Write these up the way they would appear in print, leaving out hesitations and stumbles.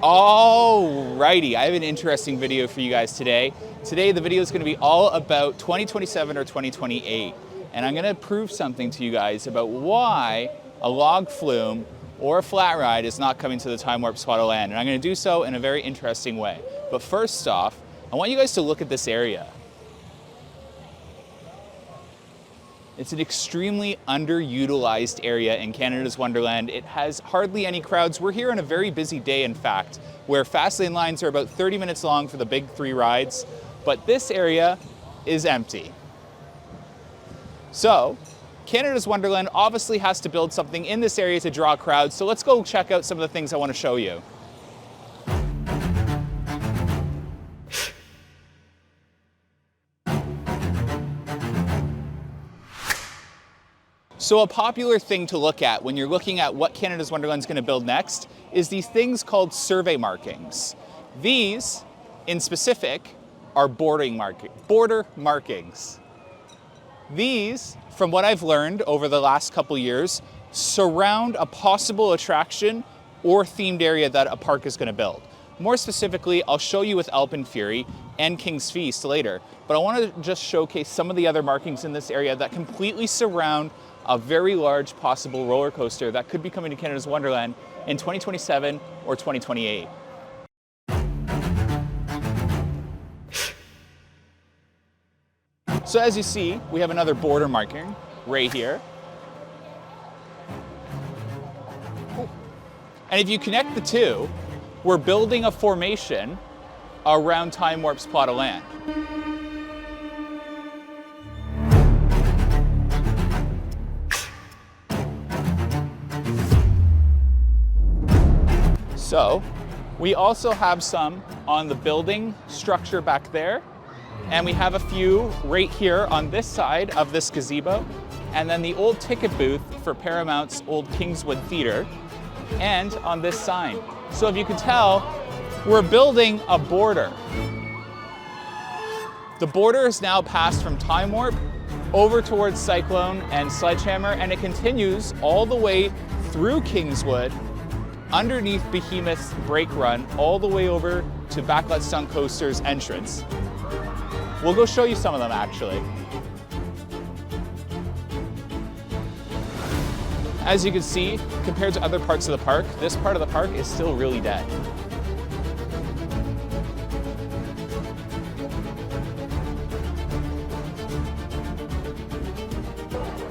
Alrighty, I have an interesting video for you guys today. Today the video is going to be all about 2027 or 2028, and I'm going to prove something to you guys about why a log flume or a flat ride is not coming to the Time Warp Spot of Land, and I'm going to do so in a very interesting way. But first off, I want you guys to look at this area. It's an extremely underutilized area in Canada's Wonderland. It has hardly any crowds. We're here on a very busy day, in fact, where fast lane lines are about 30 minutes long for the big 3 rides, but this area is empty. So, Canada's Wonderland obviously has to build something in this area to draw crowds, so let's go check out some of the things I want to show you. So a popular thing to look at when you're looking at what Canada's Wonderland is going to build next is these things called survey markings. These, in specific, are border markings. These, from what I've learned over the last couple years, surround a possible attraction or themed area that a park is going to build. More specifically, I'll show you with Alpine Fury and King's Feast later, but I want to just showcase some of the other markings in this area that completely surround a very large possible roller coaster that could be coming to Canada's Wonderland in 2027 or 2028. So as you see, we have another border marking right here. And if you connect the two, we're building a formation around Time Warp's plot of land. So, we also have some on the building structure back there, and we have a few right here on this side of this gazebo, and then the old ticket booth for Paramount's old Kingswood Theatre, and on this sign. So if you can tell, we're building a border. The border is now passed from Time Warp over towards Cyclone and Sledgehammer, and it continues all the way through Kingswood, underneath Behemoth's brake run, all the way over to Backlot Stunt Coaster's entrance. We'll go show you some of them actually. As you can see, compared to other parts of the park, this part of the park is still really dead.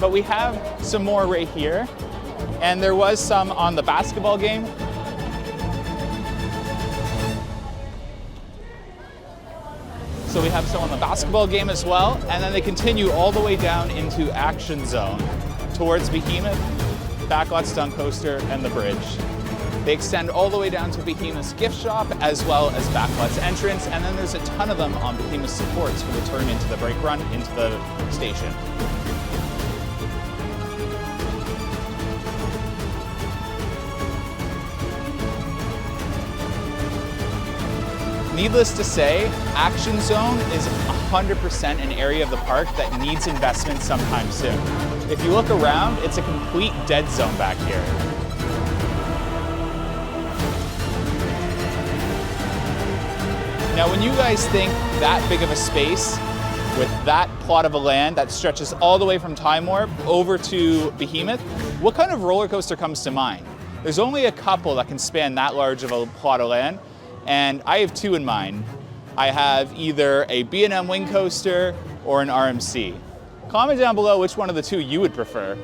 But we have some more right here. And there was some on the basketball game. So we have some on the basketball game as well, and then they continue all the way down into Action Zone towards Behemoth, Backlot Stunt Coaster, and the bridge. They extend all the way down to Behemoth's gift shop as well as Backlot's entrance, and then there's a ton of them on Behemoth's supports for the turn into the brake run into the station. Needless to say, Action Zone is 100% an area of the park that needs investment sometime soon. If you look around, it's a complete dead zone back here. Now, when you guys think that big of a space with that plot of a land that stretches all the way from Time Warp over to Behemoth, what kind of roller coaster comes to mind? There's only a couple that can span that large of a plot of land, and I have 2 in mind. I have either a B&M wing coaster or an RMC. Comment down below which one of the 2 you would prefer.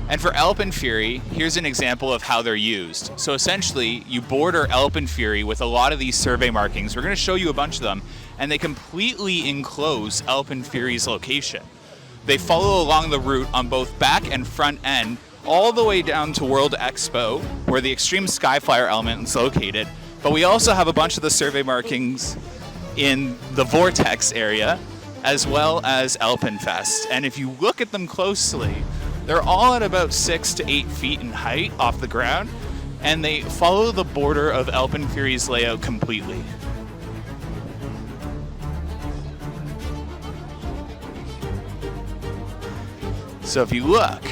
And for Alpine Fury, here's an example of how they're used. So essentially, you border Alpine Fury with a lot of these survey markings. We're going to show you a bunch of them, and they completely enclose Alpine Fury's location. They follow along the route on both back and front end, all the way down to World Expo, where the Extreme Skyflyer element is located. But we also have a bunch of the survey markings in the Vortex area, as well as Alpine Fest. And if you look at them closely, they're all at about 6 to 8 feet in height off the ground, and they follow the border of Alpine Fury's layout completely. So if you look,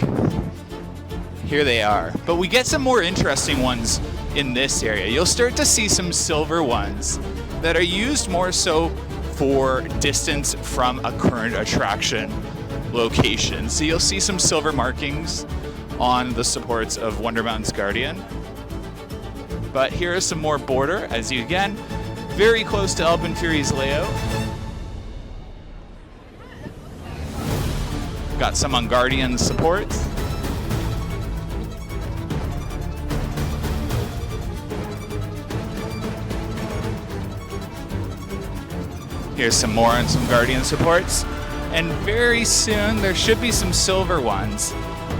Here they are. But we get some more interesting ones in this area. You'll start to see some silver ones that are used more so for distance from a current attraction location. So you'll see some silver markings on the supports of Wonderland's Guardian. But here is some more border, as you again, very close to Alpine Fury's layout. Got some on Guardian supports. Here's some more on some Guardian supports. And very soon there should be some silver ones,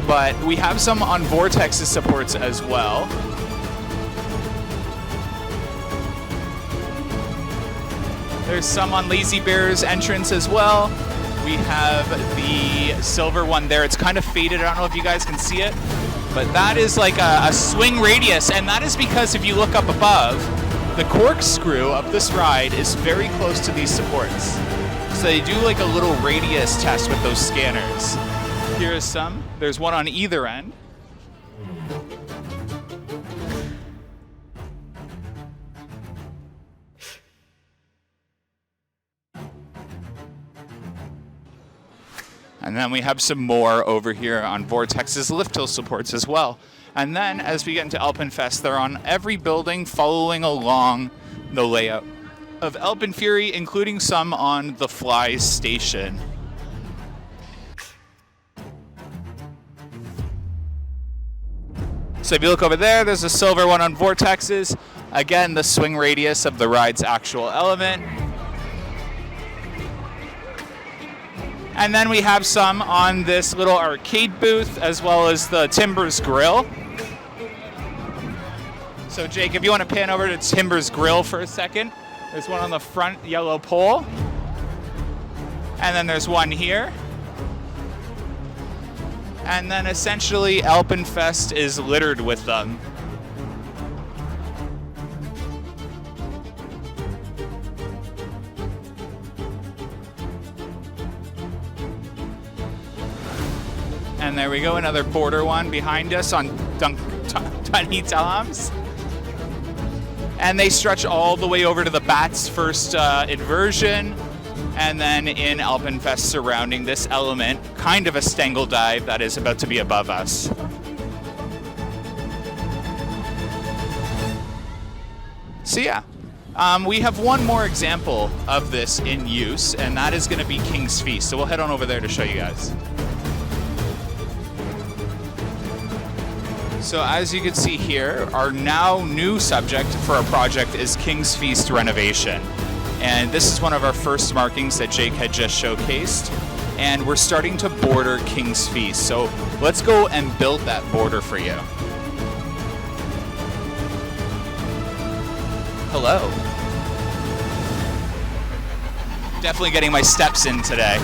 but we have some on Vortex's supports as well. There's some on Lazy Bear's entrance as well. We have the silver one there. It's kind of faded. I don't know if you guys can see it, but that is like a swing radius, and that is because if you look up above, the corkscrew of this ride is very close to these supports. So they do like a little radius test with those scanners. Here is some. There's one on either end. And then we have some more over here on Vortex's lift hill supports as well. And then as we get into Alpenfest, they're on every building following along the layout of Alpine Fury, including some on the Fly station. So if you look over there, there's a silver one on Vortex's. Again, the swing radius of the ride's actual element. And then we have some on this little arcade booth, as well as the Timbers Grill. So Jake, if you want to pan over to Timbers Grill for a second, there's one on the front yellow pole. And then there's one here. And then essentially Alpenfest is littered with them. And there we go, another border one behind us on Tiny Toms. And they stretch all the way over to the Bat's first inversion. And then in Alpenfest surrounding this element, kind of a Stengel dive that is about to be above us. So yeah, we have one more example of this in use, and that is going to be King's Feast. So we'll head on over there to show you guys. So as you can see here, our now new subject for our project is King's Feast renovation. And this is one of our first markings that Jake had just showcased. And we're starting to border King's Feast. So let's go and build that border for you. Hello. Definitely getting my steps in today.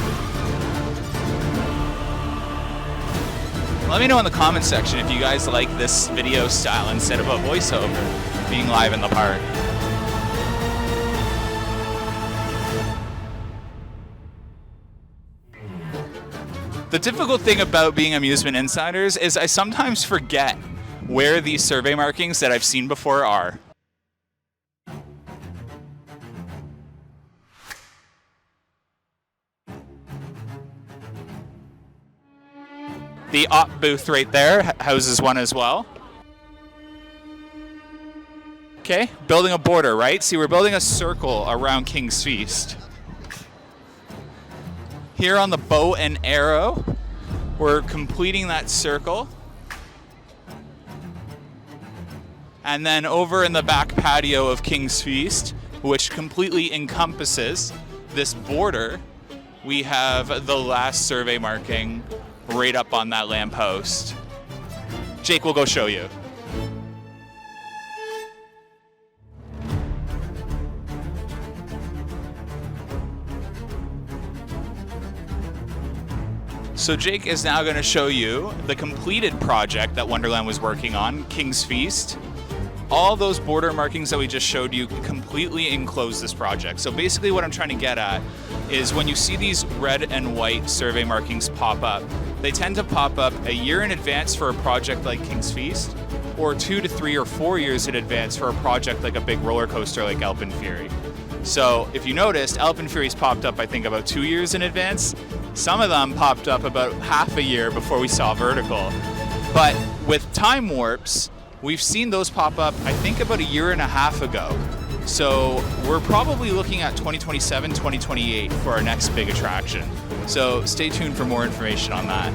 Let me know in the comments section if you guys like this video style instead of a voiceover being live in the park. The difficult thing about being Amusement Insiders is I sometimes forget where these survey markings that I've seen before are. The op booth right there houses one as well. Okay, building a border, right? See, we're building a circle around King's Feast. Here on the bow and arrow, we're completing that circle. And then over in the back patio of King's Feast, which completely encompasses this border, we have the last survey marking right up on that lamppost. Jake will go show you. So Jake is now going to show you the completed project that Wonderland was working on, King's Feast. All those border markings that we just showed you completely enclose this project. So basically what I'm trying to get at is when you see these red and white survey markings pop up, they tend to pop up a year in advance for a project like King's Feast, or 2 to 3 or 4 years in advance for a project like a big roller coaster like Alpen Fury. So if you noticed, Alpen Fury's popped up, I think, about 2 years in advance. Some of them popped up about half a year before we saw Vertical. But with time warps, we've seen those pop up, I think, about a year and a half ago. So we're probably looking at 2027, 2028 for our next big attraction. So stay tuned for more information on that.